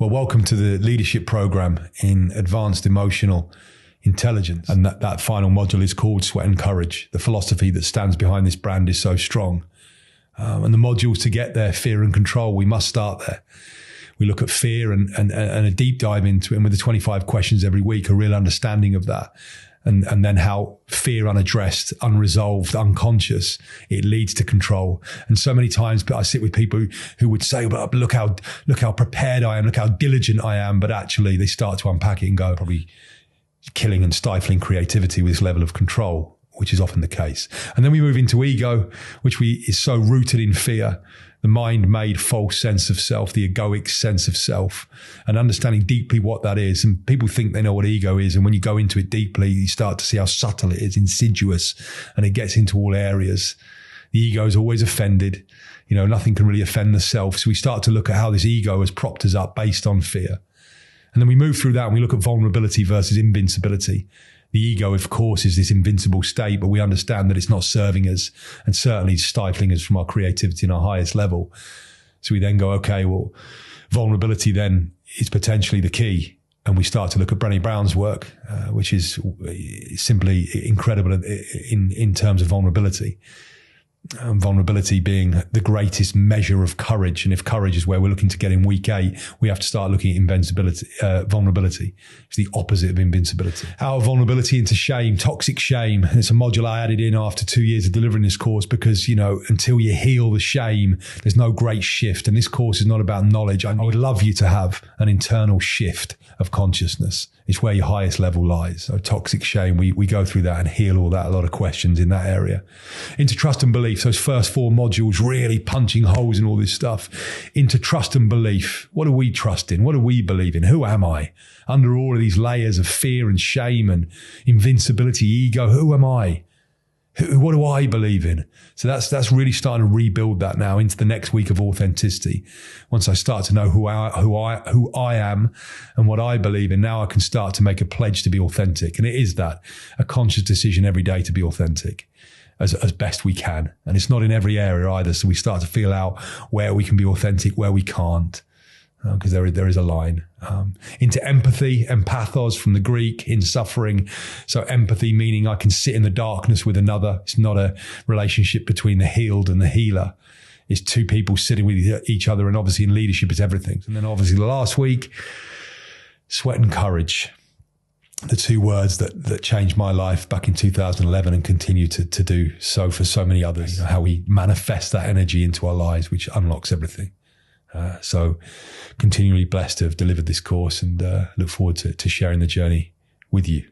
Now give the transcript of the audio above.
Well, welcome to the leadership program in advanced emotional intelligence. And that final module is called Sweat and Courage. The philosophy that stands behind this brand is so strong. And the modules to get there, fear and control, we must start there. We look at fear and a deep dive into it, and with the 25 questions every week, a real understanding of that. And then how fear unaddressed, unresolved, unconscious, it leads to control. And so many times I sit with people who would say, but look how prepared I am, look how diligent I am. But actually they start to unpack it and go, probably killing and stifling creativity with this level of control, which is often the case. And then we move into ego, which is so rooted in fear, the mind-made false sense of self, the egoic sense of self, and understanding deeply what that is. And people think they know what ego is. And when you go into it deeply, you start to see how subtle it is, insidious, and it gets into all areas. The ego is always offended. You know, nothing can really offend the self. So we start to look at how this ego has propped us up based on fear. And then we move through that and we look at vulnerability versus invincibility. The ego, of course, is this invincible state, but we understand that it's not serving us and certainly stifling us from our creativity in our highest level. So we then go, okay, well, vulnerability then is potentially the key. And we start to look at Brené Brown's work, which is simply incredible in terms of vulnerability. Vulnerability being the greatest measure of courage. And if courage is where we're looking to get in week 8, we have to start looking at invincibility, vulnerability. It's the opposite of invincibility. Out of vulnerability into shame, toxic shame. And it's a module I added in after 2 years of delivering this course because, you know, until you heal the shame, there's no great shift. And this course is not about knowledge. I would love you to have an internal shift of consciousness. It's where your highest level lies. So toxic shame, we go through that and heal all that, a lot of questions in that area. Into trust and belief. Those first 4 modules really punching holes in all this stuff. Into trust and belief. What do we trust in? What do we believe in? Who am I? Under all of these layers of fear and shame and invincibility, ego, who am I? What do I believe in? So that's really starting to rebuild that now into the next week of authenticity. Once I start to know who I am and what I believe in, now I can start to make a pledge to be authentic. And it is that, a conscious decision every day to be authentic as best we can. And it's not in every area either. So we start to feel out where we can be authentic, where we can't. Because there is a line. Into empathy, empathos from the Greek, in suffering. So empathy meaning I can sit in the darkness with another. It's not a relationship between the healed and the healer. It's 2 people sitting with each other, and obviously in leadership it's everything. And then obviously the last week, sweat and courage. The 2 words that changed my life back in 2011 and continue to do so for so many others. You know, how we manifest that energy into our lives, which unlocks everything. So continually blessed to have delivered this course and look forward to sharing the journey with you.